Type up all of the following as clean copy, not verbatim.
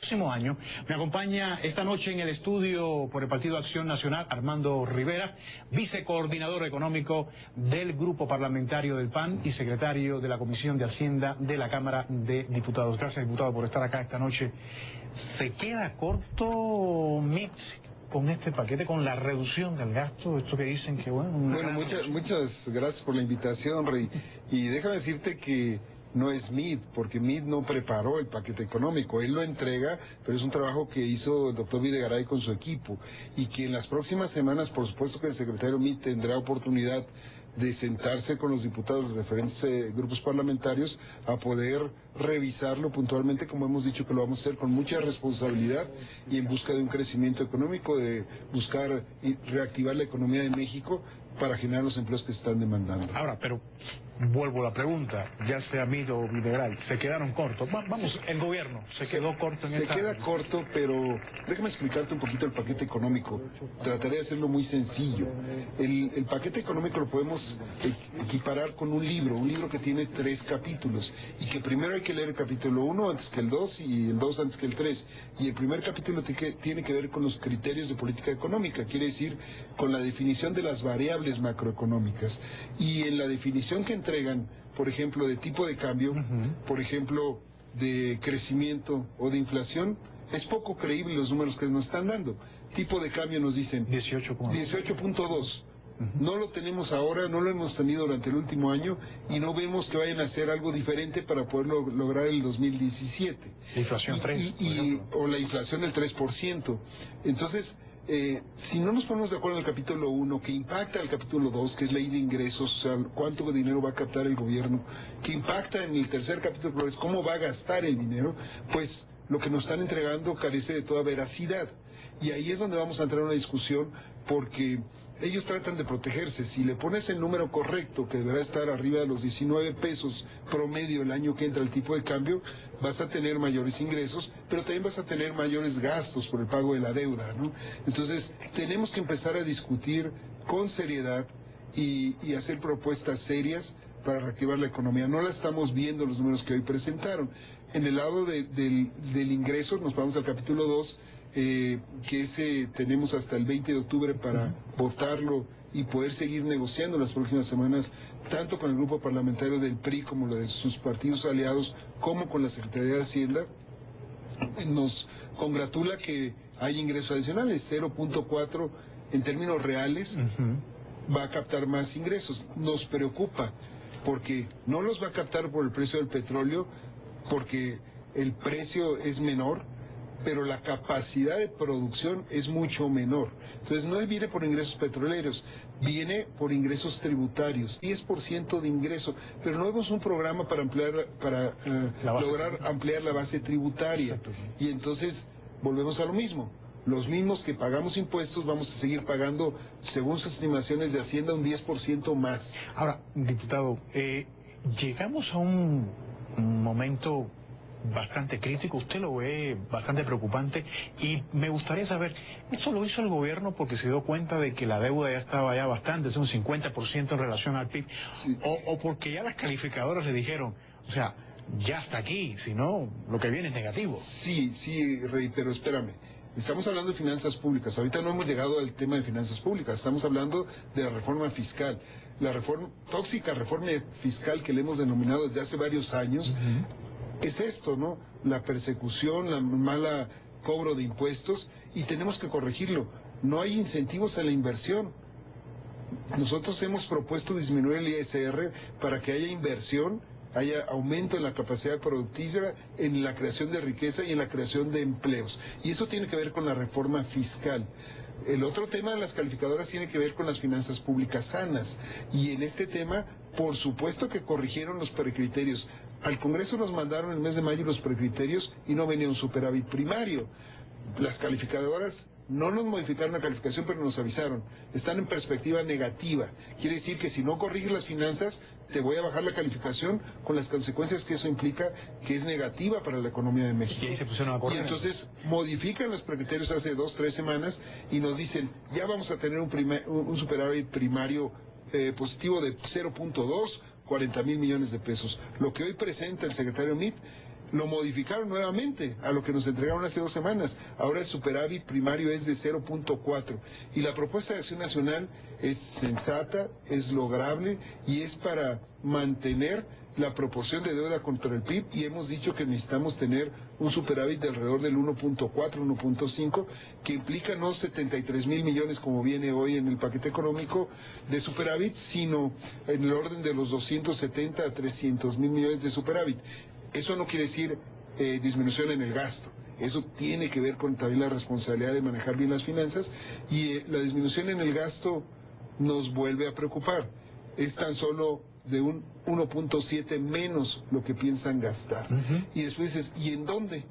próximo año. Me acompaña esta noche en el estudio por el Partido Acción Nacional Armando Rivera, vicecoordinador económico del Grupo Parlamentario del PAN y secretario de la Comisión de Hacienda de la Cámara de Diputados. Gracias, diputado, por estar acá esta noche. ¿Se queda corto MIT con este paquete, con la reducción del gasto? Esto que dicen que bueno... Muchas gracias por la invitación, Rey. Y déjame decirte que no es MIT, porque MIT no preparó el paquete económico, él lo entrega, pero es un trabajo que hizo el doctor Videgaray con su equipo, y que en las próximas semanas, por supuesto que el secretario MIT tendrá oportunidad de sentarse con los diputados de los diferentes grupos parlamentarios a poder revisarlo puntualmente, como hemos dicho que lo vamos a hacer con mucha responsabilidad y en busca de un crecimiento económico, de buscar y reactivar la economía de México para generar los empleos que se están demandando. Ahora, pero vuelvo a la pregunta, ya sea MIT o Videgaray, ¿se quedaron cortos? Vamos, el gobierno se quedó corto en esta... Se queda corto, pero déjame explicarte un poquito el paquete económico. Trataré de hacerlo muy sencillo. El paquete económico lo podemos equiparar con un libro que tiene 3 capítulos, y que primero hay que leer el capítulo 1 antes que el 2 y el 2 antes que el 3. Y el primer capítulo tiene que ver con los criterios de política económica, quiere decir con la definición de las variables macroeconómicas. Y en la definición que entregan, por ejemplo, de tipo de cambio, por ejemplo, de crecimiento o de inflación, es poco creíble los números que nos están dando. Tipo de cambio nos dicen 18.2. No lo tenemos ahora, no lo hemos tenido durante el último año, y no vemos que vayan a hacer algo diferente para poderlo lograr el 2017. La inflación 3. O la inflación del 3%. Entonces, si no nos ponemos de acuerdo en el capítulo 1, que impacta al capítulo 2, que es ley de ingresos, o sea, cuánto dinero va a captar el gobierno, que impacta en el tercer capítulo, que es cómo va a gastar el dinero, pues lo que nos están entregando carece de toda veracidad. Y ahí es donde vamos a entrar en una discusión, porque ellos tratan de protegerse. Si le pones el número correcto, que deberá estar arriba de los 19 pesos promedio el año que entra el tipo de cambio, vas a tener mayores ingresos, pero también vas a tener mayores gastos por el pago de la deuda, ¿no? Entonces, tenemos que empezar a discutir con seriedad y hacer propuestas serias para reactivar la economía. No la estamos viendo los números que hoy presentaron. En el lado del ingreso, nos vamos al capítulo 2, que tenemos hasta el 20 de octubre para votarlo y poder seguir negociando las próximas semanas, tanto con el grupo parlamentario del PRI como lo de sus partidos aliados, como con la Secretaría de Hacienda. Nos congratula que hay ingresos adicionales, 0.4 en términos reales, va a captar más ingresos. Nos preocupa, porque no los va a captar por el precio del petróleo, porque el precio es menor, pero la capacidad de producción es mucho menor. Entonces no viene por ingresos petroleros, viene por ingresos tributarios, 10% de ingreso, pero no vemos un programa para lograr ampliar la base tributaria. Exacto. Y entonces volvemos a lo mismo. Los mismos que pagamos impuestos vamos a seguir pagando, según sus estimaciones de Hacienda, un 10% más. Ahora, diputado, llegamos a un momento bastante crítico, usted lo ve bastante preocupante, y me gustaría saber, ¿esto lo hizo el gobierno porque se dio cuenta de que la deuda ya estaba bastante, es un 50% en relación al PIB, sí, o porque ya las calificadoras le dijeron, o sea, ya hasta aquí, si no, lo que viene es negativo? Sí, Rey, pero espérame. Estamos hablando de finanzas públicas. Ahorita no hemos llegado al tema de finanzas públicas. Estamos hablando de la reforma fiscal. La tóxica reforma fiscal que le hemos denominado desde hace varios años, es esto, ¿no? La persecución, la mala cobro de impuestos, y tenemos que corregirlo. No hay incentivos a la inversión. Nosotros hemos propuesto disminuir el ISR para que haya inversión, haya aumento en la capacidad productiva, en la creación de riqueza y en la creación de empleos. Y eso tiene que ver con la reforma fiscal. El otro tema de las calificadoras tiene que ver con las finanzas públicas sanas. Y en este tema, por supuesto que corrigieron los precriterios. Al Congreso nos mandaron el mes de mayo los precriterios y no venía un superávit primario. Las calificadoras no nos modificaron la calificación, pero nos avisaron. Están en perspectiva negativa. Quiere decir que si no corriges las finanzas, te voy a bajar la calificación, con las consecuencias que eso implica, que es negativa para la economía de México. Y ahí se pusieron a correr. Y entonces modifican los precriterios hace 2 o 3 semanas y nos dicen, ya vamos a tener un superávit primario positivo de 0.2, 40,000 millones de pesos. Lo que hoy presenta el secretario MIT lo modificaron nuevamente a lo que nos entregaron hace 2 semanas. Ahora el superávit primario es de 0.4 y la propuesta de Acción Nacional es sensata, es lograble y es para mantener la proporción de deuda contra el PIB, y hemos dicho que necesitamos tener un superávit de alrededor del 1.4, 1.5, que implica no 73,000 millones como viene hoy en el paquete económico de superávit, sino en el orden de los 270 a 300,000 millones de superávit. Eso no quiere decir disminución en el gasto. Eso tiene que ver con también la responsabilidad de manejar bien las finanzas, y la disminución en el gasto nos vuelve a preocupar. Es tan solo de un 1.7 menos lo que piensan gastar. Y después dices, ¿y en dónde?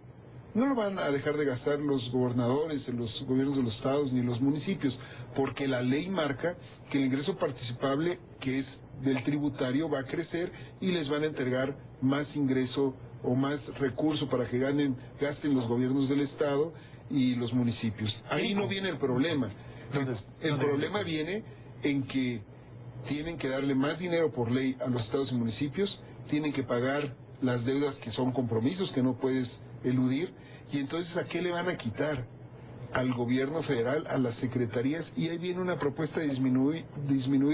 No lo van a dejar de gastar los gobernadores, los gobiernos de los estados ni los municipios, porque la ley marca que el ingreso participable, que es del tributario, va a crecer y les van a entregar más ingreso o más recurso para que gasten los gobiernos del estado y los municipios. Ahí no viene el problema. El problema viene en que tienen que darle más dinero por ley a los estados y municipios, tienen que pagar las deudas que son compromisos que no puedes eludir, y entonces ¿a qué le van a quitar? Al gobierno federal, a las secretarías, y ahí viene una propuesta de disminuir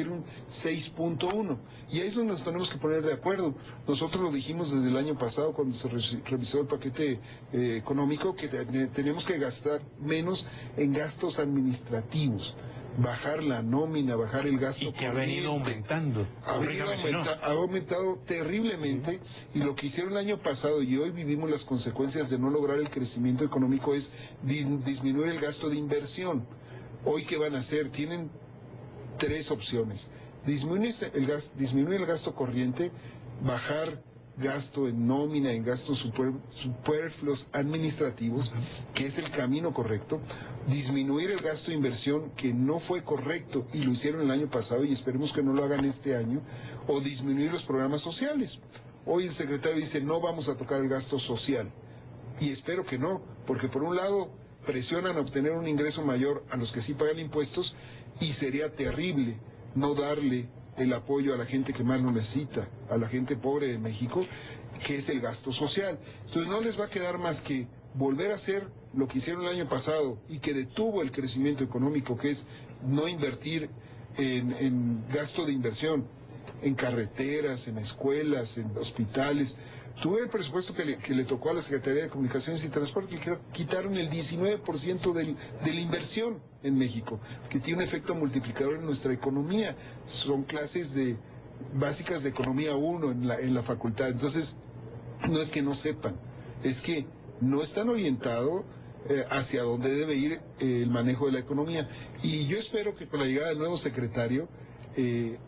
un 6.1, y ahí es donde nos tenemos que poner de acuerdo. Nosotros lo dijimos desde el año pasado cuando se revisó el paquete económico, que tenemos que gastar menos en gastos administrativos, bajar la nómina, bajar el gasto y que ha venido aumentando. Ha aumentado terriblemente, y lo que hicieron el año pasado y hoy vivimos las consecuencias de no lograr el crecimiento económico es disminuir el gasto de inversión. Hoy, ¿qué van a hacer? Tienen 3 opciones. Disminuir el gasto corriente, bajar gasto en nómina, en gastos superfluos administrativos, que es el camino correcto, disminuir el gasto de inversión, que no fue correcto y lo hicieron el año pasado y esperemos que no lo hagan este año, o disminuir los programas sociales. Hoy el secretario dice no vamos a tocar el gasto social, y espero que no, porque por un lado presionan a obtener un ingreso mayor a los que sí pagan impuestos, y sería terrible no darle el apoyo a la gente que más lo necesita, a la gente pobre de México, que es el gasto social. Entonces no les va a quedar más que volver a hacer lo que hicieron el año pasado y que detuvo el crecimiento económico, que es no invertir en gasto de inversión, en carreteras, en escuelas, en hospitales. Tuve el presupuesto que le tocó a la Secretaría de Comunicaciones y Transporte, que quitaron el 19% de la inversión en México, que tiene un efecto multiplicador en nuestra economía. Son clases básicas de economía 1 en la facultad. Entonces, no es que no sepan, es que no están orientados hacia dónde debe ir el manejo de la economía. Y yo espero que con la llegada del nuevo secretario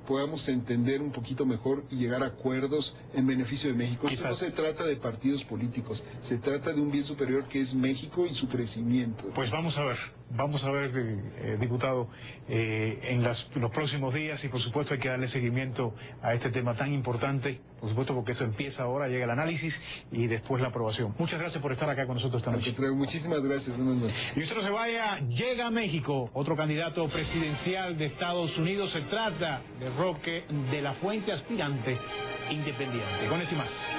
podamos entender un poquito mejor y llegar a acuerdos en beneficio de México. Esto no se trata de partidos políticos, se trata de un bien superior que es México y su crecimiento. Pues vamos a ver, diputado, en los próximos días, y por supuesto hay que darle seguimiento a este tema tan importante, por supuesto porque esto empieza ahora, llega el análisis y después la aprobación. Muchas gracias por estar acá con nosotros esta noche. Muchísimas gracias, buenas noches. Y usted no se vaya, llega a México, otro candidato presidencial de Estados Unidos, se trata de Roque de la Fuente, aspirante independiente. Con esto y más.